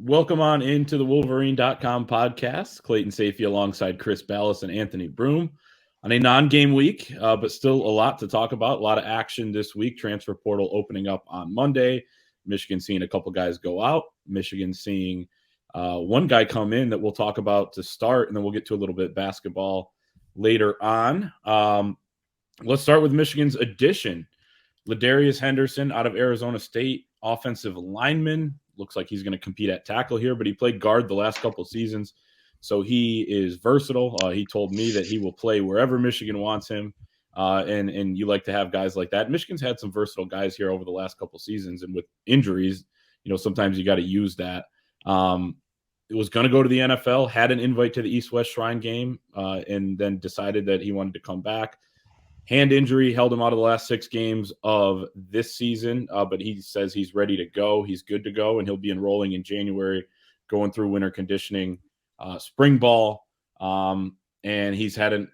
Welcome on into the Wolverine.com podcast. Clayton Sayfie alongside Chris Balas and Anthony Broome on a non-game week, but still a lot to talk about. A lot of action this week. Transfer portal opening up on Monday. Michigan seeing a couple guys go out. Michigan seeing one guy come in that we'll talk about to start, and then we'll get to a little bit basketball later on. Let's start with Michigan's addition. Ladarius Henderson out of Arizona State, offensive lineman. Looks like he's going to compete at tackle here, but he played guard the last couple of seasons, so he is versatile. He told me that he will play wherever Michigan wants him, and you like to have guys like that. Michigan's had some versatile guys here over the last couple of seasons, and with injuries, sometimes you got to use that. It was going to go to the NFL, had an invite to the East-West Shrine game, and then decided that he wanted to come back. Hand injury held him out of the last 6 games of this season, but he says he's ready to go. He's good to go, and he'll be enrolling in January, going through winter conditioning, spring ball, and he's had a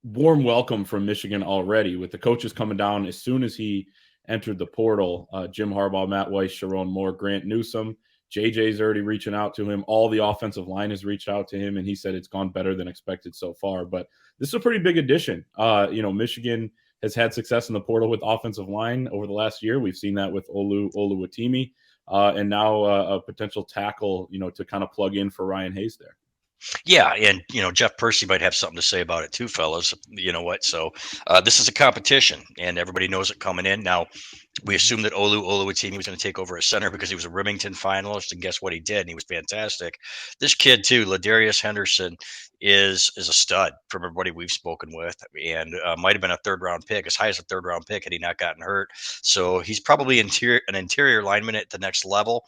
warm welcome from Michigan already, with the coaches coming down as soon as he entered the portal. Jim Harbaugh, Matt Weiss, Sharon Moore, Grant Newsome. JJ's already reaching out to him. All the offensive line has reached out to him, and he said it's gone better than expected so far. But this is a pretty big addition. Michigan has had success in the portal with offensive line over the last year. We've seen that with Oluwatimi, and now a potential tackle, to kind of plug in for Ryan Hayes there. Yeah, and Jeff Percy might have something to say about it too, fellas. You know what? So this is a competition, and everybody knows it coming in. Now, we assumed that Oluwatimi was going to take over as center because he was a Remington finalist, and guess what he did? And he was fantastic. This kid too, Ladarius Henderson, is a stud from everybody we've spoken with, and might have been a 3rd round pick, as high as a 3rd round pick had he not gotten hurt. So he's probably an interior lineman at the next level.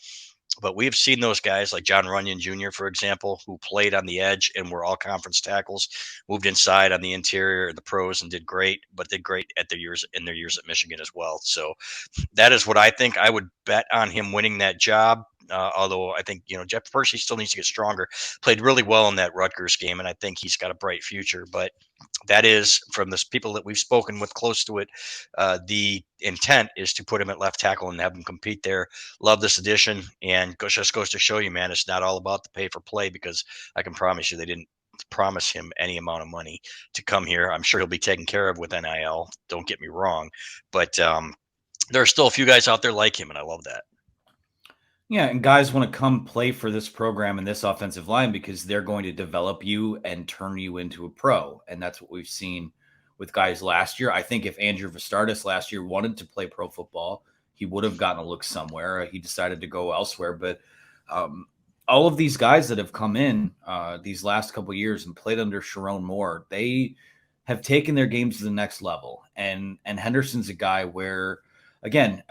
But we've seen those guys like John Runyon Jr., for example, who played on the edge and were all conference tackles, moved inside on the interior in the pros and did great, but did great at their years at Michigan as well. So that is what I think. I would bet on him winning that job. Although I think, Jeff Percy still needs to get stronger. Played really well in that Rutgers game, and I think he's got a bright future. But that is, from the people that we've spoken with close to it, the intent is to put him at left tackle and have him compete there. Love this addition, and just goes to show you, man, it's not all about the pay for play, because I can promise you they didn't promise him any amount of money to come here. I'm sure he'll be taken care of with NIL. Don't get me wrong, but there are still a few guys out there like him, and I love that. Yeah, and guys want to come play for this program and this offensive line because they're going to develop you and turn you into a pro. And that's what we've seen with guys last year. I think if Andrew Vastardis last year wanted to play pro football, he would have gotten a look somewhere. He decided to go elsewhere. But all of these guys that have come in these last couple of years and played under Sharon Moore, they have taken their games to the next level. And Henderson's a guy where, again,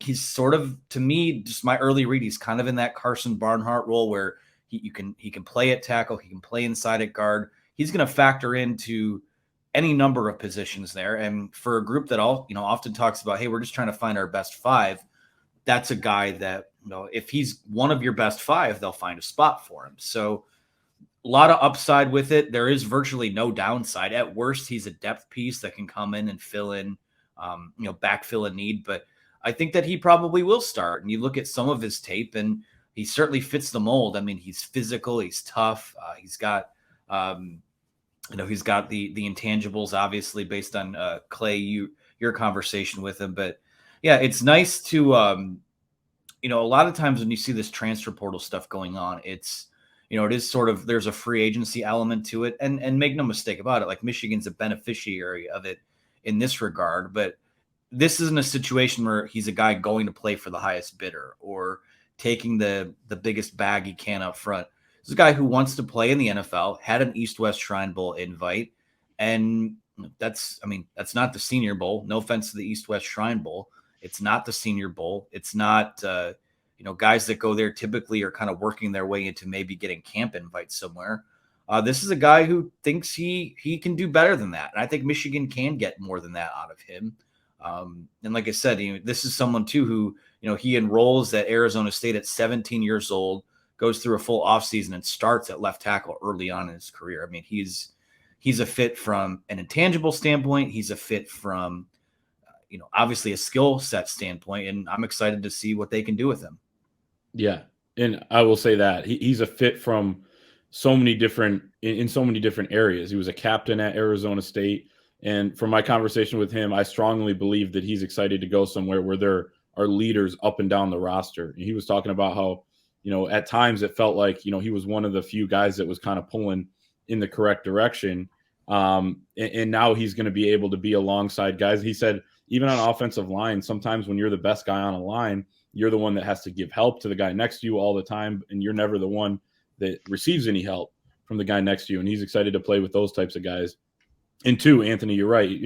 he's sort of, to me, just my early read, he's kind of in that Carson Barnhart role where he can play at tackle, he can play inside at guard. He's going to factor into any number of positions there. And for a group that often talks about, hey, we're just trying to find our best 5, that's a guy that, if he's one of your best 5, they'll find a spot for him. So a lot of upside with it. There is virtually no downside. At worst, he's a depth piece that can come in and fill in, backfill a need. But I think that he probably will start. And you look at some of his tape, and he certainly fits the mold. I mean, he's physical, he's tough. He's got, he's got the intangibles, obviously, based on Clay, your conversation with him. But yeah, it's nice to, a lot of times when you see this transfer portal stuff going on, it's, it is sort of, there's a free agency element to it. And make no mistake about it, like Michigan's a beneficiary of it in this regard. But this isn't a situation where he's a guy going to play for the highest bidder or taking the biggest bag he can up front. This is a guy who wants to play in the NFL, had an East-West Shrine Bowl invite, and that's not the Senior Bowl. No offense to the East-West Shrine Bowl. It's not the Senior Bowl. It's not, guys that go there typically are kind of working their way into maybe getting camp invites somewhere. This is a guy who thinks he can do better than that. And I think Michigan can get more than that out of him. And like I said, this is someone too who, he enrolls at Arizona State at 17 years old, goes through a full offseason and starts at left tackle early on in his career. I mean, he's a fit from an intangible standpoint. He's a fit from, obviously a skill set standpoint, and I'm excited to see what they can do with him. Yeah. And I will say that he's a fit from so many different in so many different areas. He was a captain at Arizona State, and from my conversation with him, I strongly believe that he's excited to go somewhere where there are leaders up and down the roster. And he was talking about how, at times it felt like, he was one of the few guys that was kind of pulling in the correct direction. And now he's going to be able to be alongside guys. He said, even on offensive line, sometimes when you're the best guy on a line, you're the one that has to give help to the guy next to you all the time, and you're never the one that receives any help from the guy next to you. And he's excited to play with those types of guys. And two, Anthony, you're right.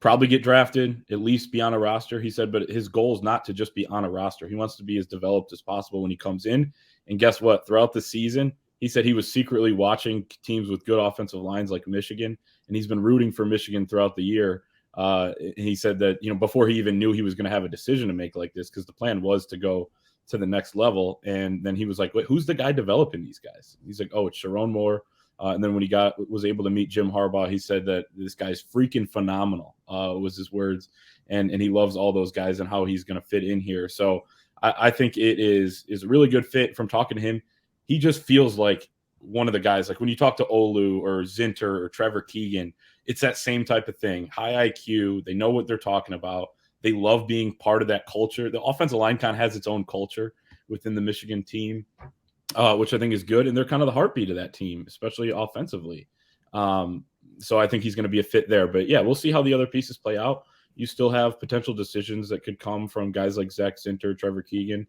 Probably get drafted, at least be on a roster, he said, but his goal is not to just be on a roster. He wants to be as developed as possible when he comes in. And guess what? Throughout the season, he said he was secretly watching teams with good offensive lines like Michigan, and he's been rooting for Michigan throughout the year. And he said that, before he even knew he was going to have a decision to make like this, because the plan was to go to the next level. And then he was like, wait, who's the guy developing these guys? He's like, oh, it's Sharon Moore. And then when he was able to meet Jim Harbaugh, he said that this guy's freaking phenomenal, was his words. And he loves all those guys and how he's going to fit in here. So I think it is a really good fit. From talking to him, he just feels like one of the guys, like when you talk to Olu or Zinter or Trevor Keegan, it's that same type of thing. High IQ. They know what they're talking about. They love being part of that culture. The offensive line kind of has its own culture within the Michigan team, which I think is good. And they're kind of the heartbeat of that team, especially offensively. So I think he's going to be a fit there. But yeah, we'll see how the other pieces play out. You still have potential decisions that could come from guys like Zach Zinter, Trevor Keegan.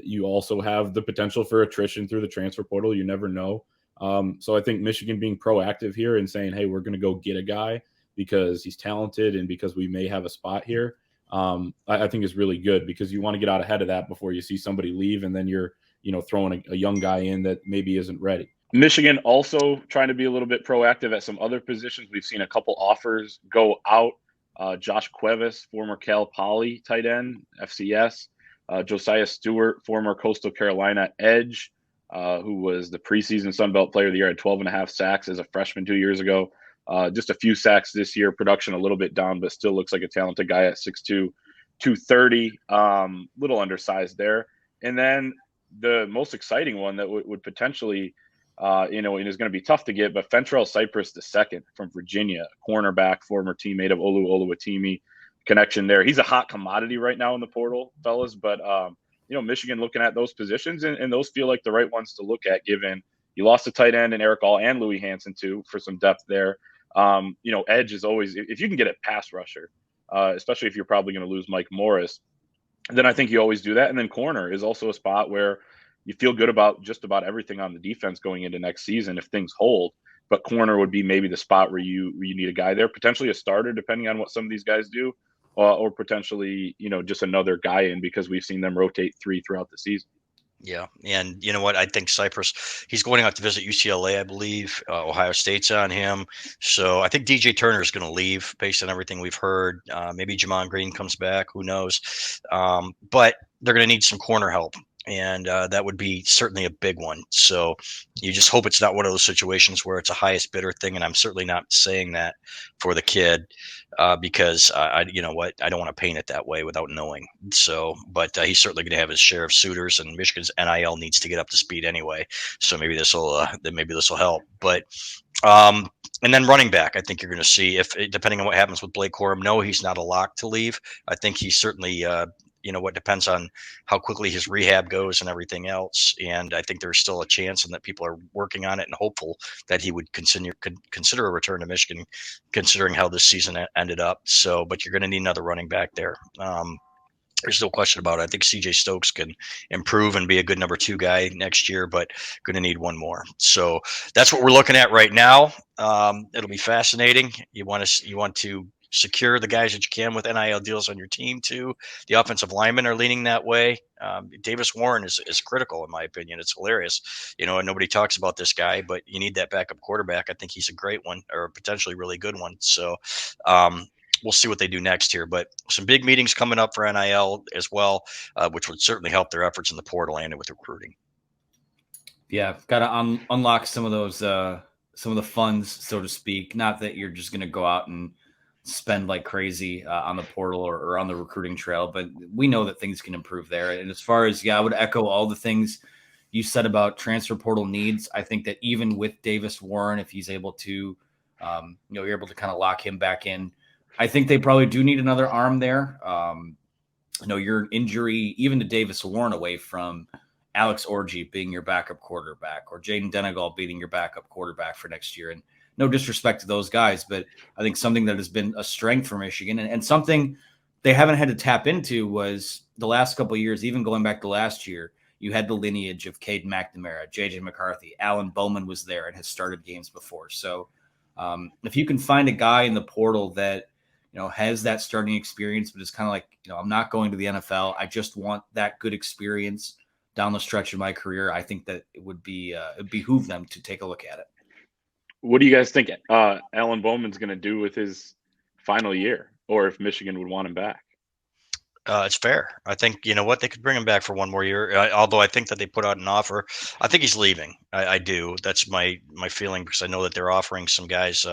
You also have the potential for attrition through the transfer portal. You never know. So I think Michigan being proactive here and saying, hey, we're going to go get a guy because he's talented and because we may have a spot here, I think is really good, because you want to get out ahead of that before you see somebody leave and then you're throwing a young guy in that maybe isn't ready. Michigan also trying to be a little bit proactive at some other positions. We've seen a couple offers go out. Josh Cuevas, former Cal Poly tight end, FCS. Josiah Stewart, former Coastal Carolina edge, who was the preseason Sun Belt Player of the Year, had 12.5 sacks as a freshman 2 years ago. Just a few sacks this year. Production a little bit down, but still looks like a talented guy at 6'2", 230. Little undersized there. And then the most exciting one that would potentially, and is going to be tough to get, but Fentrell Cypress II from Virginia, cornerback, former teammate of Olu Oluwatimi. Connection there. He's a hot commodity right now in the portal, fellas. But Michigan looking at those positions, and those feel like the right ones to look at, given you lost a tight end in Eric All and Louis Hansen too for some depth there. Edge is always, if you can get a pass rusher, especially if you're probably going to lose Mike Morris, then I think you always do that. And then corner is also a spot where you feel good about just about everything on the defense going into next season if things hold. But corner would be maybe the spot where you need a guy there, potentially a starter, depending on what some of these guys do. Or potentially, just another guy in, because we've seen them rotate three throughout the season. Yeah. And you know what? I think Cypress, he's going out to visit UCLA, I believe. Ohio State's on him. So I think DJ Turner is going to leave based on everything we've heard. Maybe Jamon Green comes back. Who knows? But they're going to need some corner help. And that would be certainly a big one. So you just hope it's not one of those situations where it's a highest bidder thing. And I'm certainly not saying that for the kid, because I don't want to paint it that way without knowing. So, but he's certainly going to have his share of suitors, and Michigan's NIL needs to get up to speed anyway. So maybe this will help. But and then running back, I think you're going to see, if depending on what happens with Blake Corum. No, he's not a lock to leave. I think he's certainly. What depends on how quickly his rehab goes and everything else. And I think there's still a chance, and that people are working on it and hopeful that he would consider a return to Michigan, considering how this season ended up. So, but you're going to need another running back there. There's no question about it. I think CJ Stokes can improve and be a good number 2 guy next year, but going to need one more. So that's what we're looking at right now. It'll be fascinating. You want to secure the guys that you can with NIL deals on your team too. The offensive linemen are leaning that way. Davis Warren is critical in my opinion. It's hilarious, and nobody talks about this guy, but you need that backup quarterback. I think he's a great one, or a potentially really good one. So we'll see what they do next here, but some big meetings coming up for NIL as well, which would certainly help their efforts in the portal and with recruiting. Yeah. Got to unlock some of those, some of the funds, so to speak. Not that you're just going to go out and spend like crazy on the portal or on the recruiting trail, but we know that things can improve there. And as far as, I would echo all the things you said about transfer portal needs. I think that even with Davis Warren, if he's able to, you're able to kind of lock him back in, I think they probably do need another arm there. Your injury, even to Davis Warren, away from Alex Orji being your backup quarterback or Jaden Denegal being your backup quarterback for next year. And no disrespect to those guys, but I think something that has been a strength for Michigan and something they haven't had to tap into was the last couple of years, even going back to last year, you had the lineage of Caden McNamara, JJ McCarthy, Alan Bowman was there and has started games before. So if you can find a guy in the portal that, has that starting experience, but is kind of like, I'm not going to the NFL. I just want that good experience down the stretch of my career. I think that it would behoove them to take a look at it. What do you guys think Alan Bowman's going to do with his final year, or if Michigan would want him back? It's fair. I think, they could bring him back for one more year. Although I think that they put out an offer. I think he's leaving. I do. That's my feeling, because I know that they're offering some guys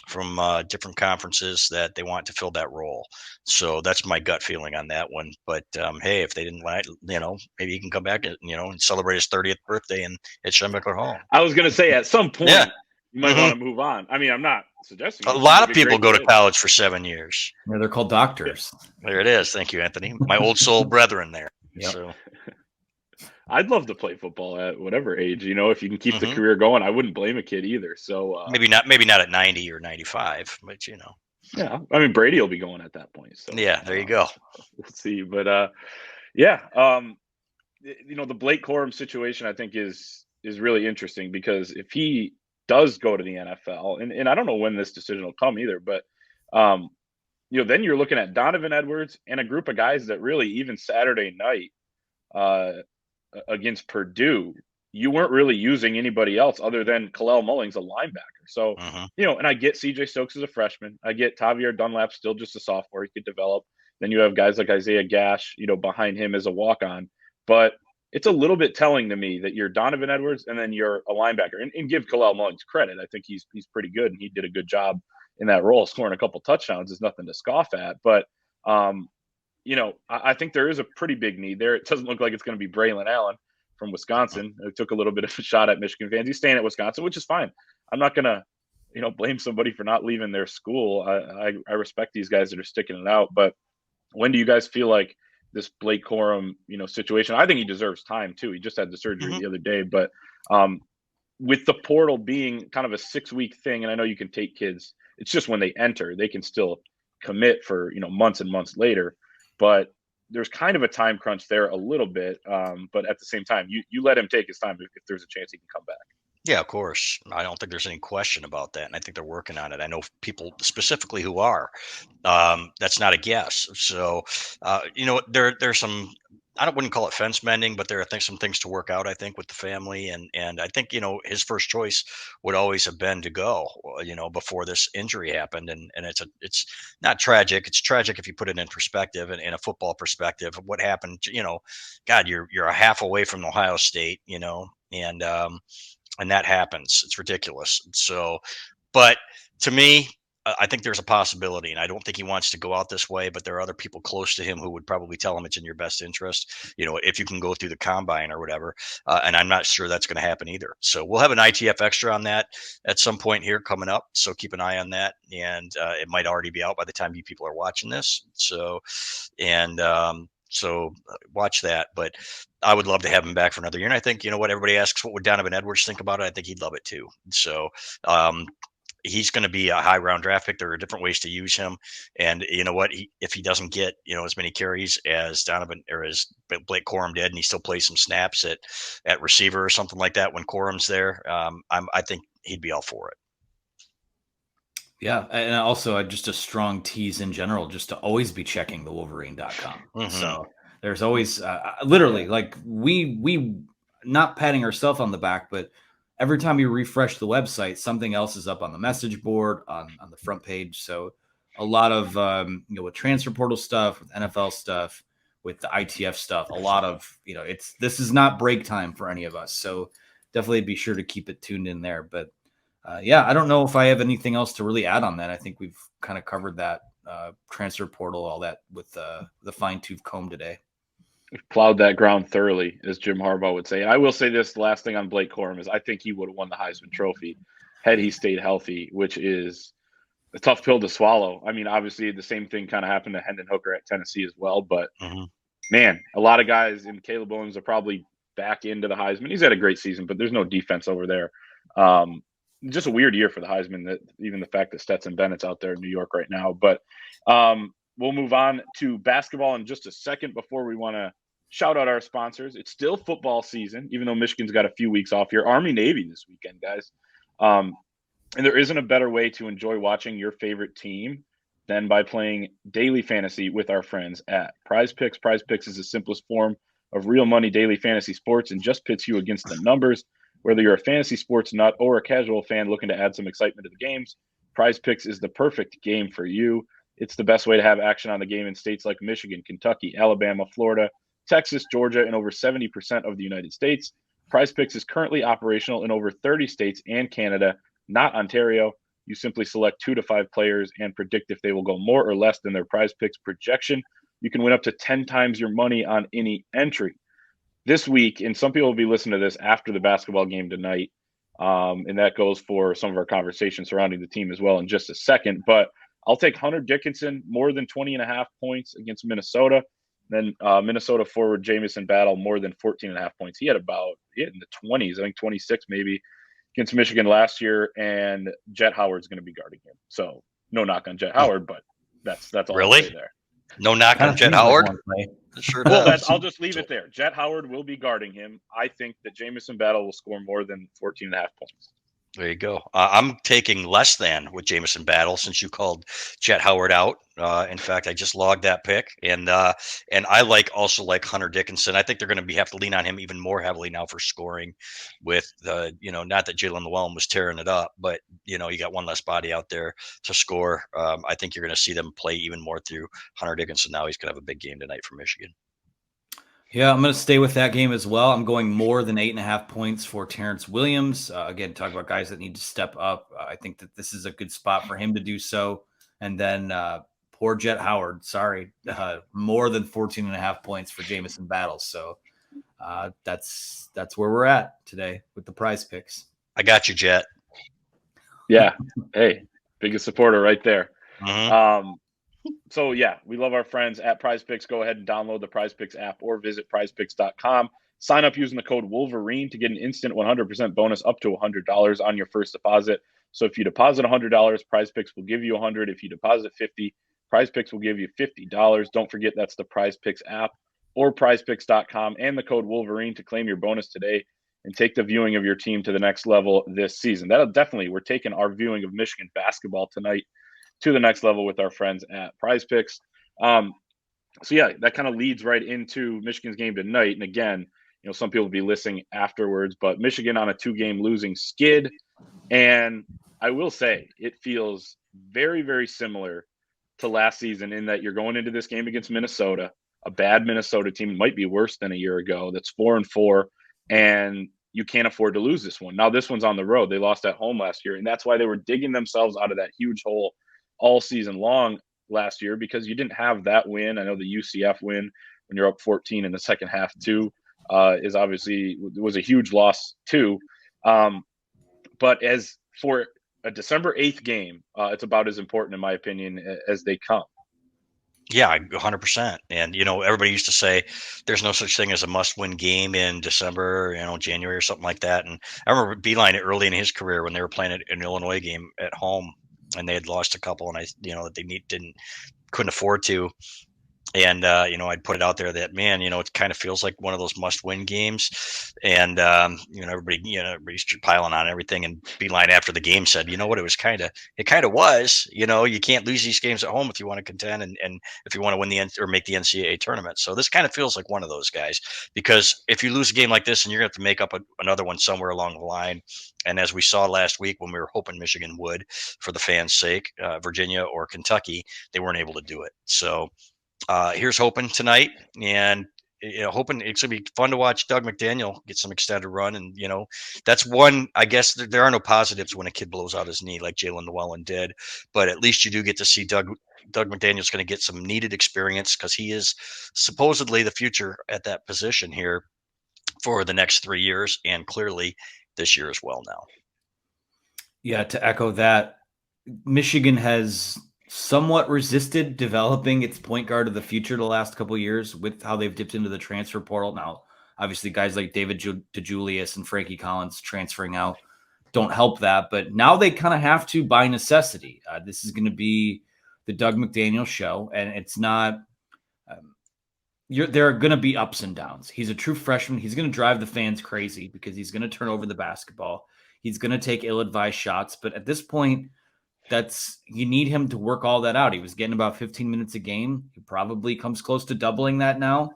from different conferences that they want to fill that role. So that's my gut feeling on that one. But hey, if they didn't like, maybe he can come back and, and celebrate his 30th birthday at Schembechler Hall. I was going to say at some point, yeah. You might want to move on. I mean, I'm not suggesting. A lot of people go to college for 7 years. Yeah, they're called doctors. There it is. Thank you, Anthony. My old soul brethren there. Yep. So. I'd love to play football at whatever age. If you can keep the career going, I wouldn't blame a kid either. So maybe not at 90 or 95, but Yeah, I mean Brady will be going at that point. So yeah, there you go. We'll see, but the Blake Corum situation I think is really interesting, because if he does go to the NFL, and I don't know when this decision will come either, but then you're looking at Donovan Edwards and a group of guys that really, even Saturday night against Purdue, you weren't really using anybody else other than Kalel Mullings, a linebacker. So, and I get CJ Stokes as a freshman. I get Tavier Dunlap still just a sophomore. He could develop. Then you have guys like Isaiah Gash, behind him as a walk-on. But it's a little bit telling to me that you're Donovan Edwards and then you're a linebacker. And give Kalel Mullings credit. I think he's pretty good, and he did a good job in that role. Scoring a couple touchdowns is nothing to scoff at. But, I think there is a pretty big need there. It doesn't look like it's going to be Braylon Allen from Wisconsin, who took a little bit of a shot at Michigan fans. He's staying at Wisconsin, which is fine. I'm not going to, blame somebody for not leaving their school. I respect these guys that are sticking it out. But when do you guys feel like this Blake Corum, situation? I think he deserves time too. He just had the surgery the other day, but with the portal being kind of a 6-week thing, and I know you can take kids, it's just when they enter, they can still commit for, months and months later, but there's kind of a time crunch there a little bit. But at the same time, you let him take his time if there's a chance he can come back. Yeah, of course. I don't think there's any question about that. And I think they're working on it. I know people specifically who are. That's not a guess. So, there's some, wouldn't call it fence mending, but there are some things to work out, I think, with the family. And I think, his first choice would always have been to go, before this injury happened. And it's not tragic. It's tragic if you put it in perspective and in a football perspective of what happened. God, you're a half away from Ohio State, and that happens. It's ridiculous. So, but to me, I think there's a possibility, and I don't think he wants to go out this way, but there are other people close to him who would probably tell him it's in your best interest, if you can go through the combine or whatever. And I'm not sure that's going to happen either. So we'll have an ITF extra on that at some point here coming up. So keep an eye on that. And it might already be out by the time you people are watching this. So watch that, but I would love to have him back for another year. And I think, everybody asks, what would Donovan Edwards think about it? I think he'd love it too. So, he's going to be a high round draft pick. There are different ways to use him. And you know what, if he doesn't get, as many carries as Donovan or as Blake Corum did, and he still plays some snaps at receiver or something like that when Corum's there, I think he'd be all for it. Yeah, and also just a strong tease in general, just to always be checking the Wolverine.com. So there's always literally, like, we not patting ourselves on the back, but every time you refresh the website, something else is up on the message board, on the front page. So a lot of with transfer portal stuff, with NFL stuff, with the ITF stuff, a lot of this is not break time for any of us. So definitely be sure to keep it tuned in there. But Yeah, I don't know if I have anything else to really add on that. I think we've kind of covered that transfer portal, all that with the fine tooth comb today. Plowed that ground thoroughly, as Jim Harbaugh would say. And I will say this: the last thing on Blake Corum is I think he would have won the Heisman Trophy had he stayed healthy, which is a tough pill to swallow. I mean, obviously, the same thing kind of happened to Hendon Hooker at Tennessee as well. But man, a lot of guys in Caleb Williams are probably back into the Heisman. He's had a great season, but there's no defense over there. Just a weird year for the Heisman. That even the fact that Stetson Bennett's out there in New York right now. But we'll move on to basketball in just a second before we want to shout out our sponsors. It's still football season, even though Michigan's got a few weeks off here. Army Navy this weekend, guys. And there isn't a better way to enjoy watching your favorite team than by playing daily fantasy with our friends at Prize Picks. Prize Picks is the simplest form of real money daily fantasy sports and just pits you against the numbers. Whether you're a fantasy sports nut or a casual fan looking to add some excitement to the games, Prize Picks is the perfect game for you. It's the best way to have action on the game in states like Michigan, Kentucky, Alabama, Florida, Texas, Georgia, and over 70% of the United States. Prize Picks is currently operational in over 30 states and Canada, not Ontario. You simply select 2 to 5 players and predict if they will go more or less than their Prize Picks projection. You can win up to 10 times your money on any entry. This week, and some people will be listening to this after the basketball game tonight, and that goes for some of our conversation surrounding the team as well in just a second. But I'll take Hunter Dickinson more than 20.5 points against Minnesota. Then Minnesota forward Jamison Battle more than 14.5 points. He had in the 20s, I think 26 maybe, against Michigan last year, and Jet Howard's going to be guarding him. So no knock on Jet Howard, but that's all I'll say there. No knock on Jet Howard. Sure does. I'll just leave it there. Jet Howard will be guarding him. I think that Jamison Battle will score more than 14.5 points. There you go. I'm taking less than with Jamison Battle since you called Jet Howard out. In fact, I just logged that pick, and I also like Hunter Dickinson. I think they're going to have to lean on him even more heavily now for scoring. With not that Jalen Llewellyn was tearing it up, but you got one less body out there to score. I think you're going to see them play even more through Hunter Dickinson now. He's going to have a big game tonight for Michigan. Yeah, I'm going to stay with that game as well. I'm going more than 8.5 points for Terrence Williams. Again, talk about guys that need to step up. I think that this is a good spot for him to do so. And then poor Jet Howard, more than 14.5 points for Jamison Battles. So that's where we're at today with the Prize Picks. I got you, Jet. Yeah. Hey, biggest supporter right there. Mm-hmm. So, yeah, we love our friends at Prize Picks. Go ahead and download the Prize Picks app or visit prizepicks.com. Sign up using the code Wolverine to get an instant 100% bonus up to $100 on your first deposit. So if you deposit $100, Prize Picks will give you $100. If you deposit $50, Prize Picks will give you $50. Don't forget that's the Prize Picks app or prizepicks.com and the code Wolverine to claim your bonus today and take the viewing of your team to the next level this season. We're taking our viewing of Michigan basketball tonight to the next level with our friends at Prize Picks. So yeah, that kind of leads right into Michigan's game tonight. And again, some people will be listening afterwards, but Michigan on a 2-game losing skid. And I will say it feels very, very similar to last season in that you're going into this game against Minnesota, a bad Minnesota team, might be worse than a year ago. That's 4-4, and you can't afford to lose this one. Now this one's on the road. They lost at home last year, and that's why they were digging themselves out of that huge hole all season long last year, because you didn't have that win. I know the UCF win when you're up 14 in the second half too was a huge loss too. But as for a December 8th game, it's about as important in my opinion as they come. Yeah, 100%. And, everybody used to say there's no such thing as a must-win game in December, January or something like that. And I remember Beeline early in his career when they were playing an Illinois game at home, and they had lost a couple, and that they couldn't afford to. And, I'd put it out there that, man, it kind of feels like one of those must-win games. And, everybody's piling on everything. And Beeline after the game said, what, it kind of was, you can't lose these games at home if you want to contend and if you want to win or make the NCAA tournament. So this kind of feels like one of those guys, because if you lose a game like this, and you're going to have to make up another one somewhere along the line. And as we saw last week when we were hoping Michigan would, for the fans' sake, Virginia or Kentucky, they weren't able to do it. So, here's hoping tonight. And hoping it's going to be fun to watch Doug McDaniel get some extended run. And, that's one, I guess there are no positives when a kid blows out his knee like Jalen Llewellyn did, but at least you do get to see Doug McDaniel's going to get some needed experience because he is supposedly the future at that position here for the next 3 years and clearly this year as well now. Yeah, to echo that, Michigan has somewhat resisted developing its point guard of the future the last couple of years with how they've dipped into the transfer portal. Now, obviously, guys like David DeJulius and Frankie Collins transferring out don't help that, but now they kind of have to by necessity. This is going to be the Doug McDaniel show, and it's not. There are going to be ups and downs. He's a true freshman. He's going to drive the fans crazy because he's going to turn over the basketball. He's going to take ill-advised shots, but at this point, you need him to work all that out. He was getting about 15 minutes a game. He probably comes close to doubling that now,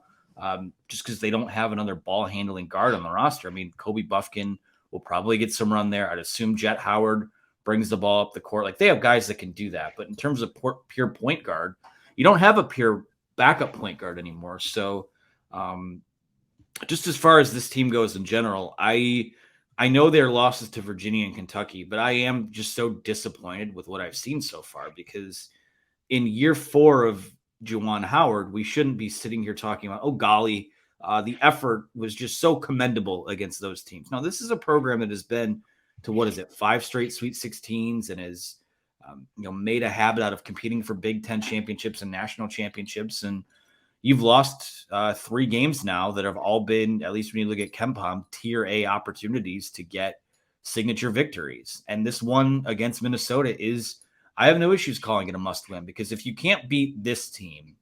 just because they don't have another ball-handling guard on the roster. I mean, Kobe Buffkin will probably get some run there. I'd assume Jet Howard brings the ball up the court. Like, they have guys that can do that. But in terms of pure point guard, you don't have a pure backup point guard anymore. So just as far as this team goes in general, I know their losses to Virginia and Kentucky, but I am just so disappointed with what I've seen so far because in year 4 of Juwan Howard, we shouldn't be sitting here talking about, oh, golly, the effort was just so commendable against those teams. Now, this is a program that has been to, 5 straight Sweet 16s and has made a habit out of competing for Big Ten championships and national championships. And you've lost 3 games now that have all been, at least when you look at KenPom, Tier A opportunities to get signature victories. And this one against Minnesota I have no issues calling it a must-win because if you can't beat this team,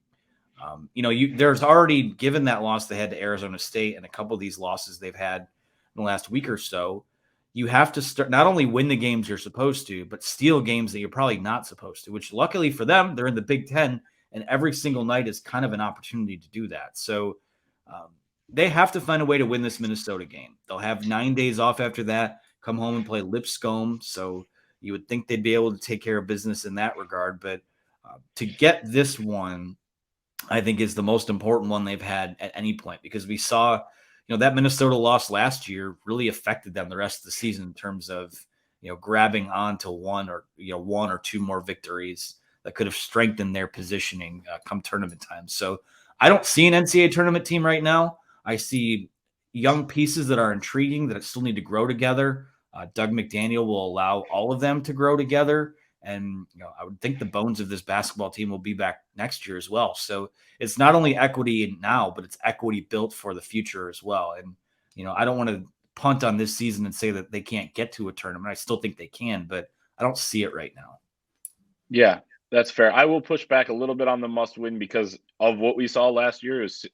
there's already, given that loss they had to Arizona State and a couple of these losses they've had in the last week or so, you have to start not only win the games you're supposed to, but steal games that you're probably not supposed to, which luckily for them, they're in the Big Ten. And every single night is kind of an opportunity to do that. So they have to find a way to win this Minnesota game. They'll have 9 days off after that, come home and play Lipscomb. So you would think they'd be able to take care of business in that regard. But to get this one, I think is the most important one they've had at any point because we saw, that Minnesota loss last year really affected them the rest of the season in terms of, grabbing onto one or two more victories that could have strengthened their positioning come tournament time. So I don't see an NCAA tournament team right now. I see young pieces that are intriguing that still need to grow together. Doug McDaniel will allow all of them to grow together. And I would think the bones of this basketball team will be back next year as well. So it's not only equity now, but it's equity built for the future as well. And, I don't want to punt on this season and say that they can't get to a tournament. I still think they can, but I don't see it right now. Yeah, that's fair. I will push back a little bit on the must win because of what we saw last year is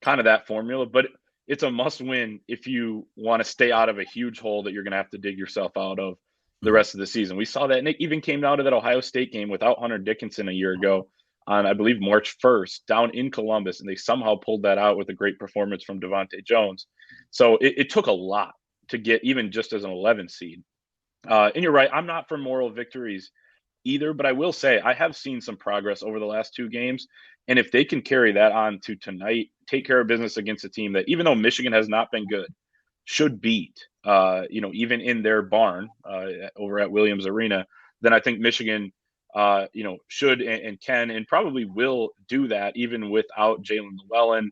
kind of that formula, but it's a must win if you want to stay out of a huge hole that you're going to have to dig yourself out of the rest of the season. We saw that, and it even came down to that Ohio State game without Hunter Dickinson a year ago on, I believe, March 1st down in Columbus, and they somehow pulled that out with a great performance from Devontae Jones. So it took a lot to get even just as an 11 seed. And you're right, I'm not for moral victories either, but I will say I have seen some progress over the last 2 games. And if they can carry that on to tonight, take care of business against a team that, even though Michigan has not been good, should beat, even in their barn over at Williams Arena, then I think Michigan, should and can and probably will do that even without Jalen Llewellyn.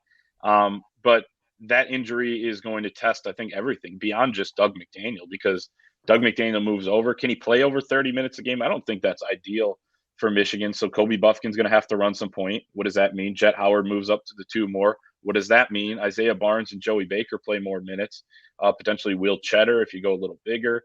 But that injury is going to test, I think, everything beyond just Doug McDaniel because Doug McDaniel moves over. Can he play over 30 minutes a game? I don't think that's ideal for Michigan. So Kobe Buffkin's going to have to run some point. What does that mean? Jet Howard moves up to the 2 more. What does that mean? Isaiah Barnes and Joey Baker play more minutes. Potentially Will Cheddar if you go a little bigger.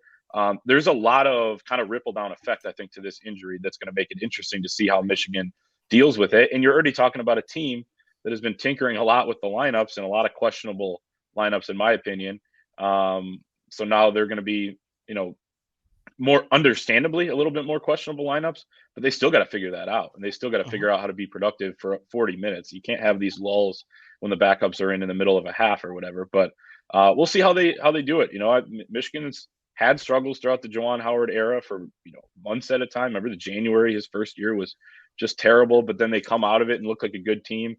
There's a lot of kind of ripple down effect, I think, to this injury that's going to make it interesting to see how Michigan deals with it. And you're already talking about a team that has been tinkering a lot with the lineups and a lot of questionable lineups, in my opinion. So now they're going to be, more understandably a little bit more questionable lineups, but they still got to figure that out. And they still got to figure out how to be productive for 40 minutes. You can't have these lulls when the backups are in the middle of a half or whatever, but we'll see how they do it. Michigan's had struggles throughout the Juwan Howard era for, months at a time. Remember the January, his first year was just terrible, but then they come out of it and look like a good team.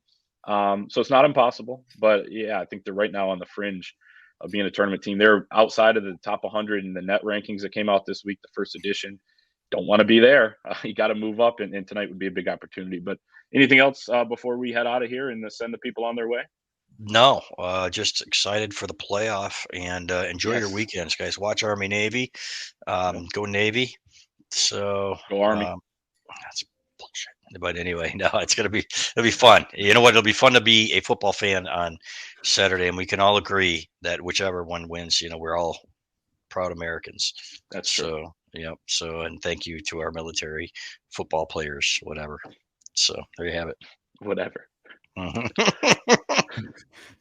So it's not impossible, but yeah, I think they're right now on the fringe of being a tournament team. They're outside of the top 100 in the net rankings that came out this week, the first edition. Don't want to be there. You got to move up, and tonight would be a big opportunity. But anything else before we head out of here and send the people on their way? No, just excited for the playoff and enjoy your Yes. weekends, guys. Watch Army Navy. Go Navy. So Go Army. that's bullshit. But anyway, no, it'll be fun. You know what? It'll be fun to be a football fan on Saturday, and we can all agree that whichever one wins, we're all proud Americans. That's true. So So and thank you to our military football players, whatever. So there you have it. Whatever.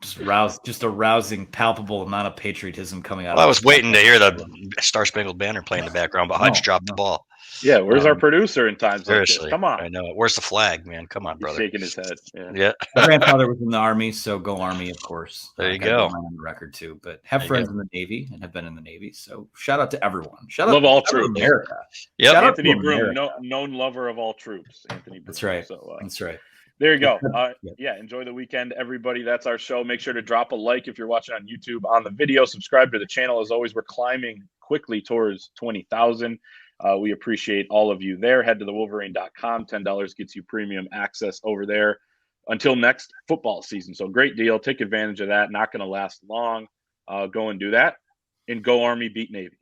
Just a rousing, palpable amount of patriotism coming out. Well, I was waiting to hear the Star Spangled Banner play in the background, but Hutch dropped the ball. Yeah, where's our producer in times like this? Come on. I know it. Where's the flag, man? Come on, brother. He's shaking his head. Yeah. My grandfather was in the Army, so go Army, of course. There you go. On the record too, but have friends in the Navy and have been in the Navy. So shout out to everyone. Love all troops. America. Yep. Anthony Broome, known lover of all troops. Anthony Broome. That's right. So, that's right. There you go. Yeah, enjoy the weekend, everybody. That's our show. Make sure to drop a like if you're watching on YouTube on the video. Subscribe to the channel. As always, we're climbing quickly towards 20,000. We appreciate all of you there. Head to thewolverine.com. $10 gets you premium access over there until next football season. So great deal. Take advantage of that. Not going to last long. Go and do that. And go Army, beat Navy.